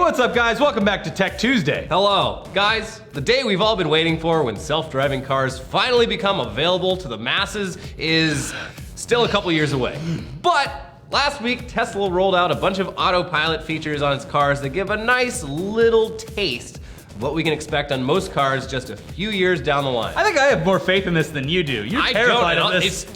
what's up, guys? Welcome back to Tech Tuesday. Hello. Guys, the day we've all been waiting for when self-driving cars finally become available to the masses is still a couple years away. But last week, Tesla rolled out a bunch of autopilot features on its cars that give a nice little taste of what we can expect on most cars just a few years down the line. I think I have more faith in this than you do. You're terrified of this.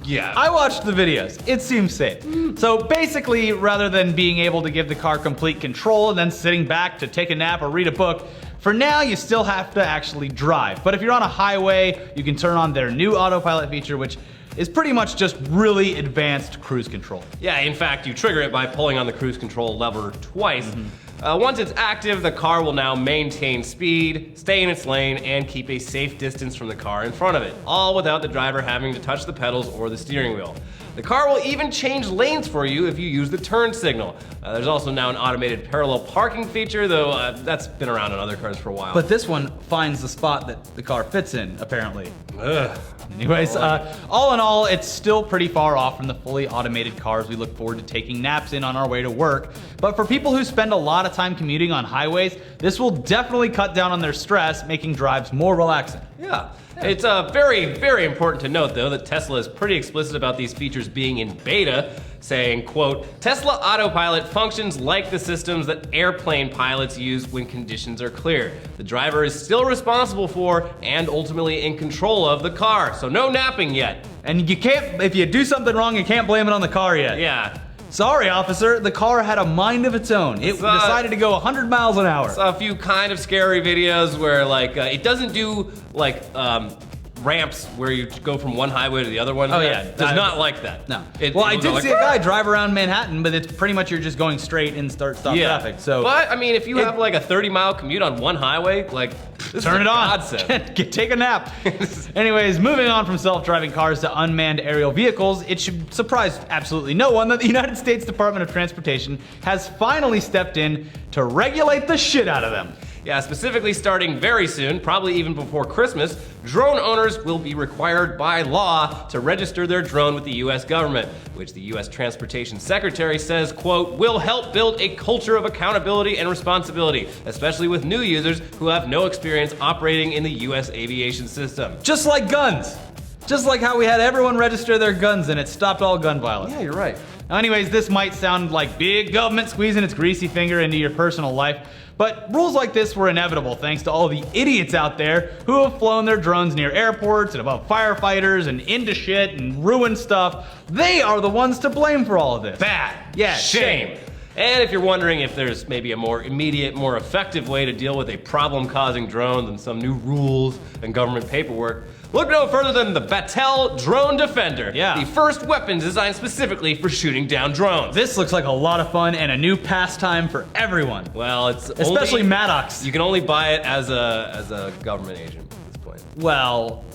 Yeah. I watched the videos. It seems safe. So basically, rather than being able to give the car complete control and then sitting back to take a nap or read a book, for now you still have to actually drive. But if you're on a highway, you can turn on their new autopilot feature, which is pretty much just really advanced cruise control. Yeah, in fact, you trigger it by pulling on the cruise control lever twice. Once it's active, the car will now maintain speed, stay in its lane, and keep a safe distance from the car in front of it, all without the driver having to touch the pedals or the steering wheel. The car will even change lanes for you if you use the turn signal. There's also now an automated parallel parking feature, though that's been around on other cars for a while. But this one finds the spot that the car fits in, apparently. Ugh. Anyways, all in all, it's still pretty far off from the fully automated cars we look forward to taking naps in on our way to work. But for people who spend a lot of time commuting on highways, this will definitely cut down on their stress, making drives more relaxing. Yeah. It's very, very important to note, though, that Tesla is pretty explicit about these features being in beta, saying, quote, Tesla Autopilot functions like the systems that airplane pilots use when conditions are clear. The driver is still responsible for and ultimately in control of the car, so no napping yet. And you can't, if you do something wrong, you can't blame it on the car yet. Yeah. Sorry, officer, the car had a mind of its own. It decided to go 100 miles an hour. Saw a few kind of scary videos where, like, it doesn't do, like, ramps where you go from one highway to the other one. Oh, yeah. It does not like that. No. I did see a guy drive around Manhattan, but it's pretty much you're just going straight and stop traffic. So, but, I mean, if you have, like, a 30-mile commute on one highway, like, this turn is it on. godsend. Take a nap. Anyways, moving on from self-driving cars to unmanned aerial vehicles, it should surprise absolutely no one that the United States Department of Transportation has finally stepped in to regulate the shit out of them. Yeah, specifically starting very soon, probably even before Christmas, drone owners will be required by law to register their drone with the US government, which the US Transportation Secretary says, quote, will help build a culture of accountability and responsibility, especially with new users who have no experience operating in the US aviation system. Just like guns. Just like how we had everyone register their guns and it stopped all gun violence. Yeah, you're right. Now, anyways, this might sound like big government squeezing its greasy finger into your personal life, but rules like this were inevitable thanks to all the idiots out there who have flown their drones near airports and above firefighters and into shit and ruined stuff. They are the ones to blame for all of this. Bad. Yeah, shame. And if you're wondering if there's maybe a more immediate, more effective way to deal with a problem-causing drone than some new rules and government paperwork, look no further than the Battelle Drone Defender, the first weapon designed specifically for shooting down drones. This looks like a lot of fun and a new pastime for everyone. Well, it's especially Maddox. You can only buy it as a government agent at this point. Well,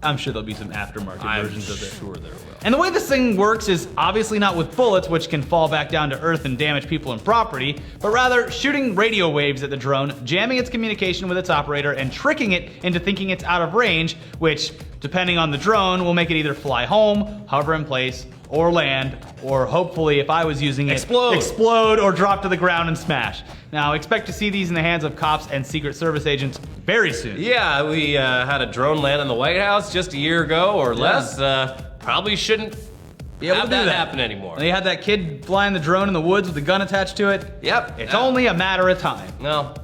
I'm sure there'll be some aftermarket versions of it. I'm sure there will. And the way this thing works is obviously not with bullets, which can fall back down to earth and damage people and property, but rather shooting radio waves at the drone, jamming its communication with its operator, and tricking it into thinking it's out of range, which, depending on the drone, will make it either fly home, hover in place, or land, or hopefully, if I was using it, explode or drop to the ground and smash. Now, expect to see these in the hands of cops and Secret Service agents very soon. Yeah, we had a drone land in the White House just a year ago or less. Probably shouldn't have that happen anymore. They had that kid flying the drone in the woods with a gun attached to it. Yep. It's only a matter of time. No.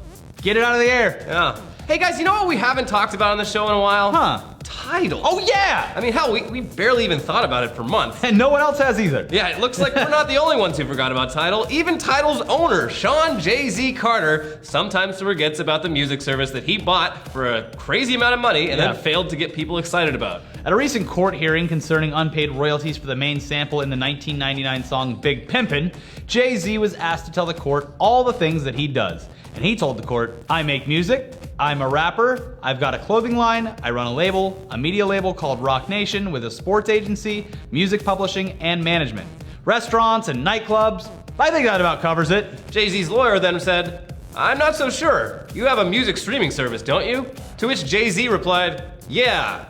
Get it out of the air. Yeah. Hey guys, you know what we haven't talked about on the show in a while? Huh. Tidal. Oh yeah! I mean, hell, we barely even thought about it for months. And no one else has either. Yeah, it looks like we're not the only ones who forgot about Tidal. Even Tidal's owner, Sean JayZ Carter, sometimes forgets about the music service that he bought for a crazy amount of money and then failed to get people excited about. At a recent court hearing concerning unpaid royalties for the main sample in the 1999 song Big Pimpin', JayZ was asked to tell the court all the things that he does. And he told the court, I make music, I'm a rapper, I've got a clothing line, I run a label, a media label called Rock Nation with a sports agency, music publishing, and management. Restaurants and nightclubs, I think that about covers it. JayZ's lawyer then said, I'm not so sure. You have a music streaming service, don't you? To which JayZ replied, yeah.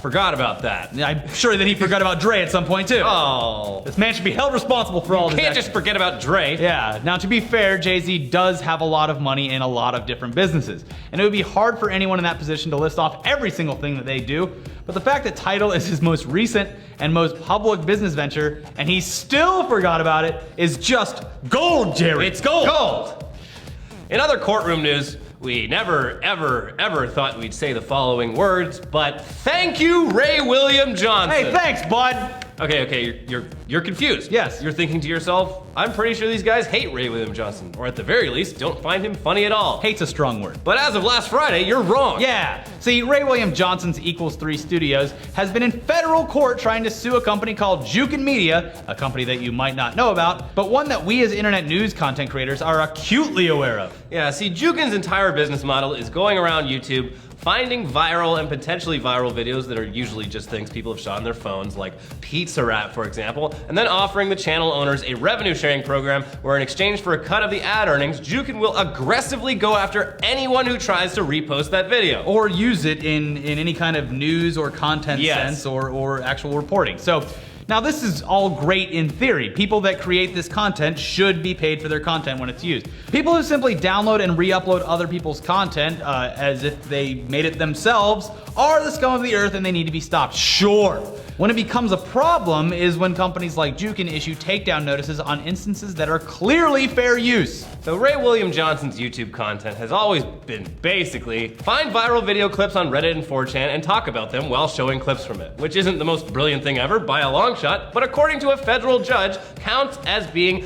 Forgot about that. I'm sure that he forgot about Dre at some point too. Oh. This man should be held responsible for all of his Can't actions. just forget about Dre. Yeah, now to be fair, JayZ does have a lot of money in a lot of different businesses, and it would be hard for anyone in that position to list off every single thing that they do, but the fact that Tidal is his most recent and most public business venture, and he still forgot about it, is just gold, Jerry. It's gold. In other courtroom news, we never, ever thought we'd say the following words, but thank you, Ray William Johnson. Hey, thanks, bud. Okay, you're confused. Yes. You're thinking to yourself, I'm pretty sure these guys hate Ray William Johnson, or at the very least, don't find him funny at all. Hate's a strong word. But as of last Friday, you're wrong. Yeah. See, Ray William Johnson's Equals 3 Studios has been in federal court trying to sue a company called Jukin Media, a company that you might not know about, but one that we as internet news content creators are acutely aware of. Yeah, see, Jukin's entire business model is going around YouTube, finding viral and potentially viral videos that are usually just things people have shot on their phones, like Pizza Rat, for example, and then offering the channel owners a revenue sharing program where in exchange for a cut of the ad earnings, Jukin will aggressively go after anyone who tries to repost that video. Or use it in any kind of news or content Yes. sense or actual reporting. So now this is all great in theory. People that create this content should be paid for their content when it's used. People who simply download and re-upload other people's content as if they made it themselves are the scum of the earth and they need to be stopped. Sure. When it becomes a problem is when companies like Jukin issue takedown notices on instances that are clearly fair use. So Ray William Johnson's YouTube content has always been basically find viral video clips on Reddit and 4chan and talk about them while showing clips from it, which isn't the most brilliant thing ever by a long shot, but according to a federal judge, counts as being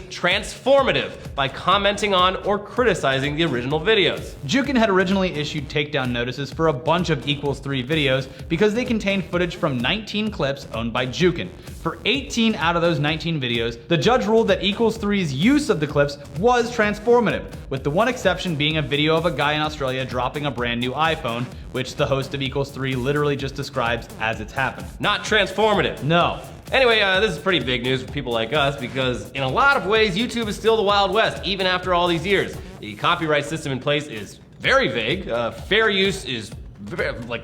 transformative by commenting on or criticizing the original videos. Jukin had originally issued takedown notices for a bunch of Equals 3 videos because they contained footage from 19 clips owned by Jukin. For 18 out of those 19 videos, the judge ruled that Equals 3's use of the clips was transformative, with the one exception being a video of a guy in Australia dropping a brand new iPhone, which the host of Equals 3 literally just describes as it's happened. Not transformative. No. Anyway, this is pretty big news for people like us because in a lot of ways, YouTube is still the Wild West, even after all these years. The copyright system in place is very vague. Fair use is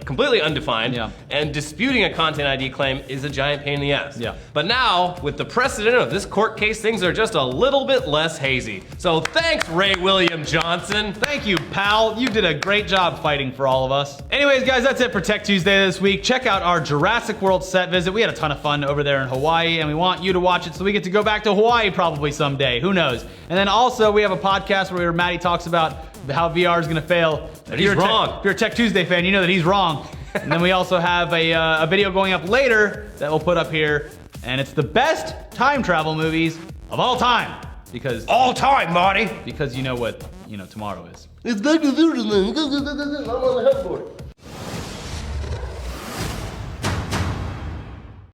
completely undefined, Yeah. and disputing a content ID claim is a giant pain in the ass. Yeah. But now, with the precedent of this court case, things are just a little bit less hazy. So thanks, Ray William Johnson. Thank you, pal. You did a great job fighting for all of us. Anyways, guys, that's it for Tech Tuesday this week. Check out our Jurassic World set visit. We had a ton of fun over there in Hawaii, and we want you to watch it so we get to go back to Hawaii probably someday. Who knows? And then also, we have a podcast where Maddie talks about how VR is going to fail. He's wrong. If you're a Tech Tuesday fan, you know that he's wrong. And then we also have a video going up later that we'll put up here, and it's the best time travel movies of all time. Because All time, Marty. you know what tomorrow is. It's back to I'm on the headboard.